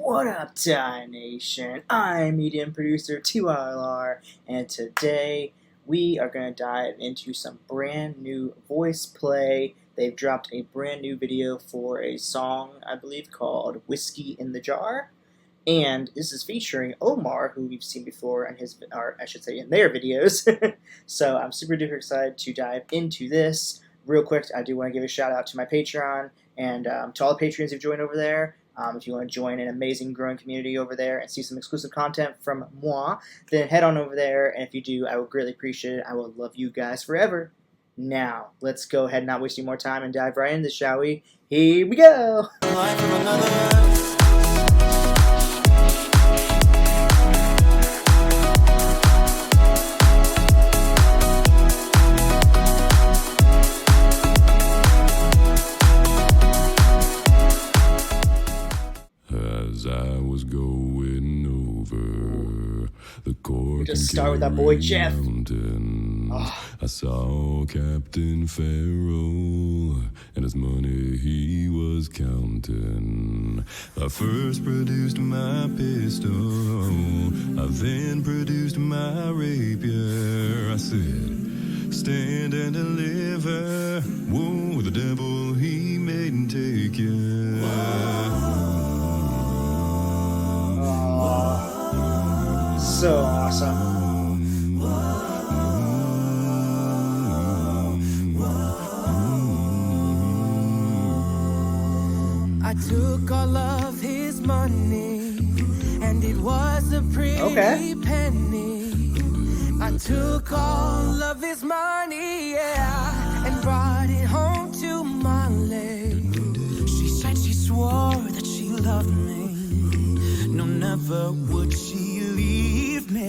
What up, Thai Nation? I'm EDM producer TYLR, and today we are going to dive into some brand new VoicePlay. They've dropped a brand new video for a song, I believe, called Whiskey in the Jar. And this is featuring Omar, who we've seen before in his, or I should say, in their videos. So I'm super duper excited to dive into this. Real quick, I do want to give a shout out to my Patreon and to all the Patreons who've joined over there. If you want to join an amazing growing community over there and see some exclusive content from moi, then head on over there, and if you do, I would greatly appreciate it. I will love you guys forever. Now, let's go ahead and not waste any more time and dive right into this, shall we? Here we go! As I was going over the court, just start with that boy Jeff. I saw Captain Pharaoh and his money he was counting. I first produced my pistol, I then produced my rapier. I said, stand and deliver. Whoa, the devil he made and take you. So awesome. I took all of his money, and it was a pretty penny. I took all of his money, yeah, and brought it home to Molly. She said she swore that she loved me. No, never would she leave me.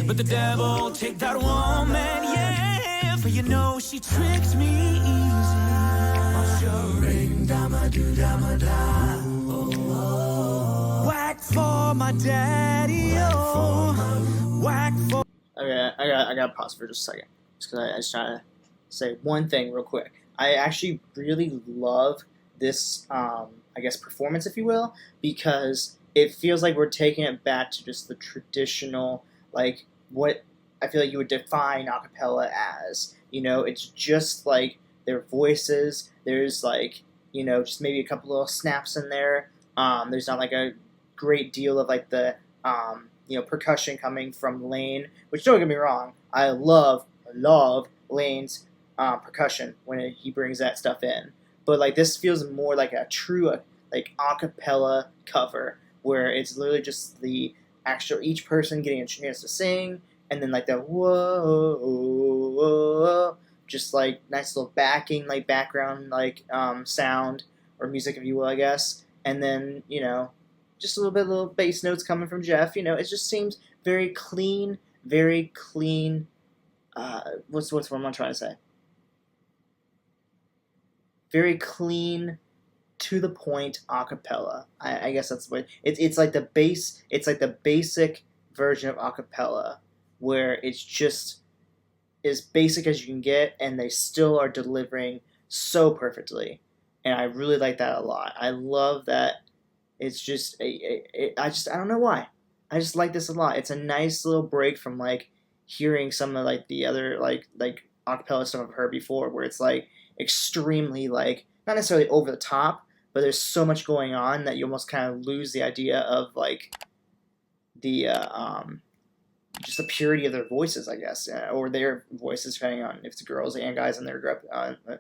But the devil take that woman, yeah, for you know she tricked me easy. Ring dama do dama da. Whack for my daddy, oh. Whack for. Okay, I gotta pause for just a second, just because I just try to say one thing real quick. I actually really love this, I guess, performance, if you will, because it feels like we're taking it back to just the traditional, like, what I feel like you would define acapella as. You know, it's just like their voices. There's like, you know, just maybe a couple little snaps in there. There's not like a great deal of like the, you know, percussion coming from Lane, which don't get me wrong, I love Lane's percussion when he brings that stuff in. But like this feels more like a true like acapella cover, where it's literally just the actual each person getting a chance to sing, and then like that whoa, whoa, just like nice little backing, like background, like sound or music, if you will, I guess. And then, you know, just a little bass notes coming from Jeff. You know, it just seems very clean, very clean. What's what am I trying to say? Very clean, to the point acapella. I guess that's what it's like. The bass. It's like the basic version of acapella, where it's just as basic as you can get, and they still are delivering so perfectly. And I really like that a lot. I love that. It's just I don't know why. I just like this a lot. It's a nice little break from like hearing some of like the other like acapella stuff I've heard before, where it's like extremely like not necessarily over the top, but there's so much going on that you almost kind of lose the idea of like the just the purity of their voices, I guess, or their voices, depending on if it's girls and guys in their group,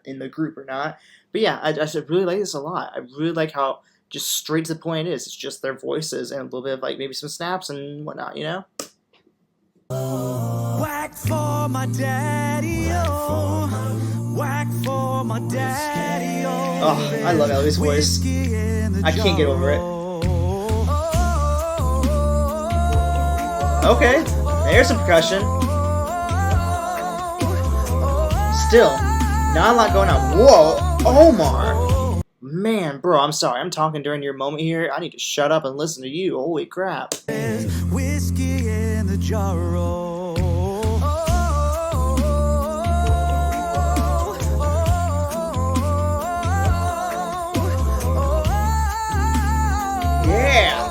in the group or not. But yeah, I really like this a lot. I really like how just straight to the point it is. It's just their voices and a little bit of like maybe some snaps and whatnot, you know. Whack for my daddy, oh. Whack for my daddy, oh. Oh, I love Ellie's voice. I can't get over it. Okay, there's some percussion. Still, not a lot going on. Whoa, Omar! Man, bro, I'm sorry. I'm talking during your moment here. I need to shut up and listen to you. Holy crap. Whiskey in the jar, oh. Yeah.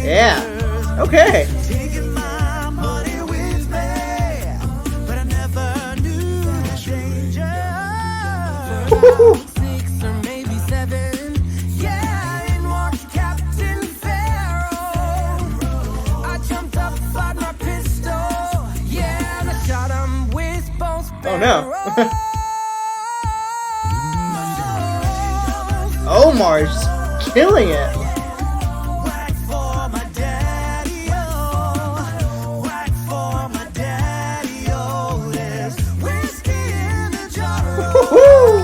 Yeah. Okay. Six or maybe seven. Yeah, and watched Captain Pharaoh. I jumped up, fired my pistol. Yeah, and I shot him with both Oh no. barrels. Omar's killing it. Whack for my daddy, oh. Whack for my daddy, oh. There's whiskey in the jar. Woo-hoo.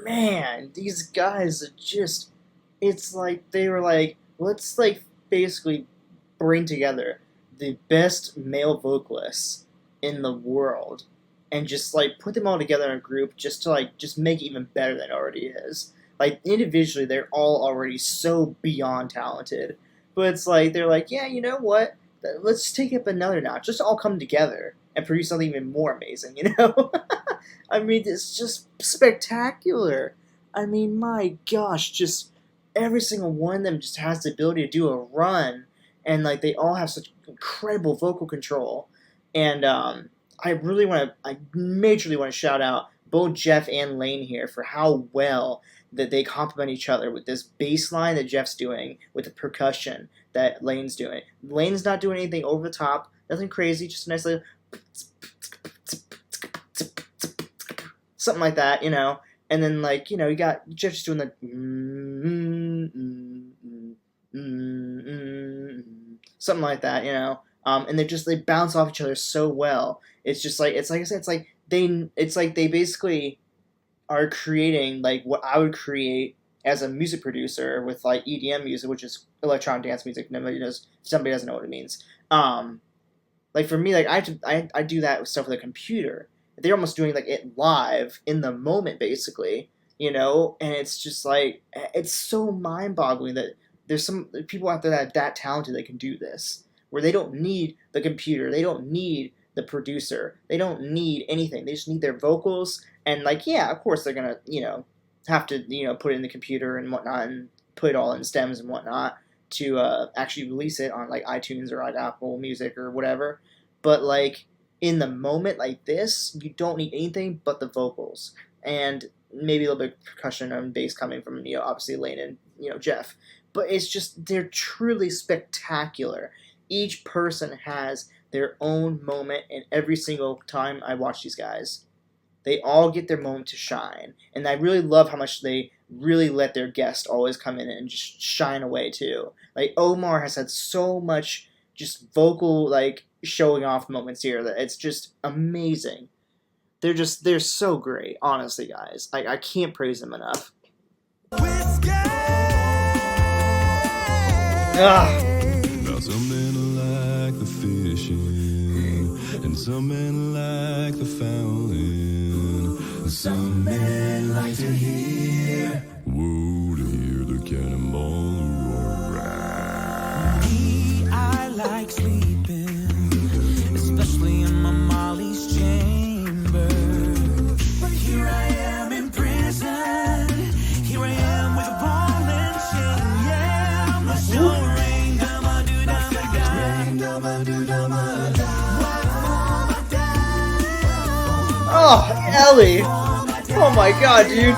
Man, these guys are just, it's like they were like, let's like basically bring together the best male vocalists in the world and just like put them all together in a group just to like just make it even better than it already is. Like individually they're all already so beyond talented, but it's like they're like, yeah, you know what, let's take it up another notch, just all come together and produce something even more amazing, you know? I mean, it's just spectacular. I mean, my gosh, just every single one of them just has the ability to do a run, and like they all have such incredible vocal control. And I majorly want to shout out both Jeff and Lane here for how well that they complement each other with this bass line that Jeff's doing with the percussion that Lane's doing. Lane's not doing anything over the top, nothing crazy, just a nice little something like that, you know. And then, like, you know, you got Jeff just doing the something like that, you know. And they bounce off each other so well. It's just like, it's like I said, it's like they basically are creating like what I would create as a music producer with like EDM music, which is electronic dance music. Nobody knows, somebody doesn't know what it means. Like for me, like I do that with stuff with a computer. They're almost doing like it live in the moment, basically, you know. And it's just like, it's so mind-boggling that there's some people out there that are that talented that can do this, where they don't need the computer, they don't need the producer, they don't need anything. They just need their vocals. And like, yeah, of course they're gonna, you know, have to, you know, put it in the computer and whatnot and put it all in stems and whatnot to actually release it on like iTunes or like Apple Music or whatever. But like in the moment like this, you don't need anything but the vocals and maybe a little bit of percussion and bass coming from, you know, obviously Lane and, you know, Jeff. But it's just, they're truly spectacular. Each person has their own moment, and every single time I watch these guys, they all get their moment to shine. And I really love how much they really let their guest always come in and just shine away too. Like Omar has had so much just vocal like showing off moments here that it's just amazing. They're so great, honestly, guys. I can't praise them enough. Now some men like the fishing, and some men like the fouling. Some men like to hear, whoa, to hear the cannonball roar. Me, I like sleeping, especially in my Molly's chamber. But here I am in prison. Here I am with a ball and chain. Yeah, I'm a sure rain, Oh, Ellie! Oh my god, dude!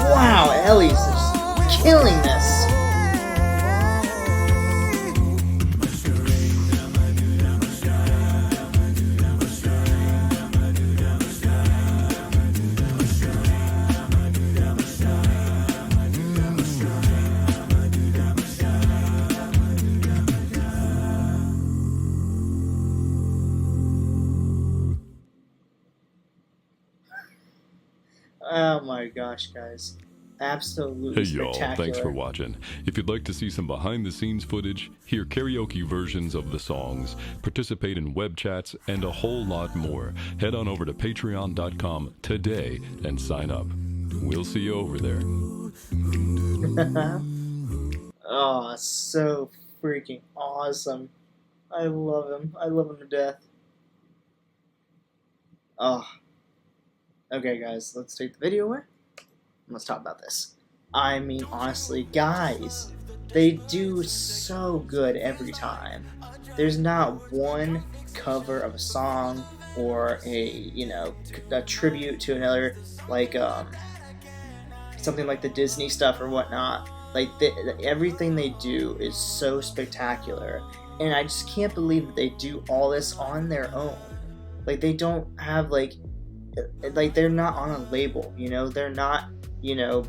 Wow, Ellie's just killing this. Oh my gosh, guys. Absolutely Hey y'all, spectacular. thanks for watching. If you'd like to see some behind the scenes footage, hear karaoke versions of the songs, participate in web chats, and a whole lot more, head on over to patreon.com today and sign up. We'll see you over there. Oh, so freaking awesome. I love him. I love him to death. Oh. Okay, guys, let's take the video away. Let's talk about this. I mean, honestly, guys, they do so good every time. There's not one cover of a song or a tribute to another, like something like the Disney stuff or whatnot. Like everything they do is so spectacular, and I just can't believe that they do all this on their own. Like they don't have like they're not on a label, they're not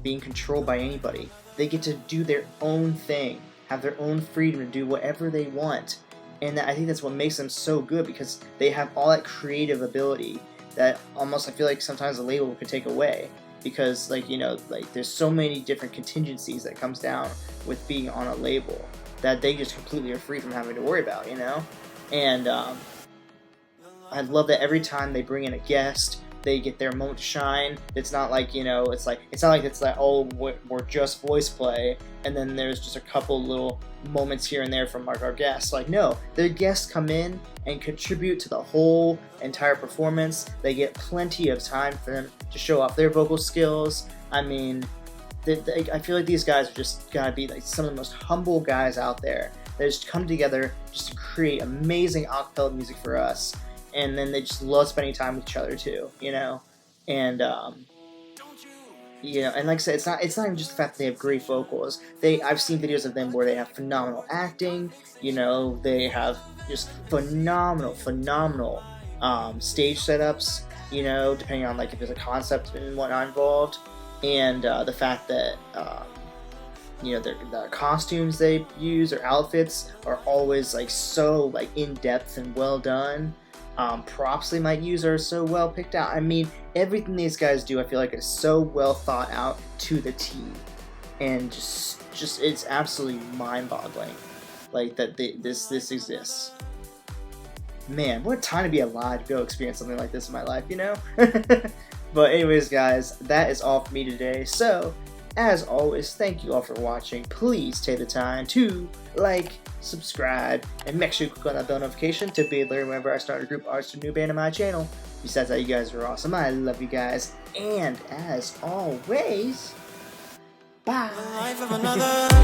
being controlled by anybody. They get to do their own thing, have their own freedom to do whatever they want, and I think that's what makes them so good, because they have all that creative ability that almost I feel like sometimes a label could take away, because there's so many different contingencies that comes down with being on a label that they just completely are free from having to worry about, and I love that every time they bring in a guest, they get their moment to shine. It's not like, it's not like, oh, we're just voice play, and then there's just a couple little moments here and there from like our guests. Like, no, their guests come in and contribute to the whole entire performance. They get plenty of time for them to show off their vocal skills. I mean, I feel like these guys are just gotta be like some of the most humble guys out there. They just come together just to create amazing acapella music for us. And then they just love spending time with each other too, and and like I said, it's not even just the fact that they have great vocals. I've seen videos of them where they have phenomenal acting. They have just phenomenal stage setups. Depending on like if there's a concept and whatnot involved, and the fact that the costumes they use or outfits are always like so like in depth and well done. Props they might use are so well picked out. I mean, everything these guys do, I feel like, is so well thought out to the T, and just it's absolutely mind-boggling, like that this exists. Man, what a time to be alive to be able to experience something like this in my life, But anyways, guys, that is all for me today. So, as always, thank you all for watching. Please take the time to like, subscribe, and make sure you click on that bell notification to be alerted whenever I start a group artist or new band on my channel. Besides that, you guys are awesome. I love you guys. And as always, bye.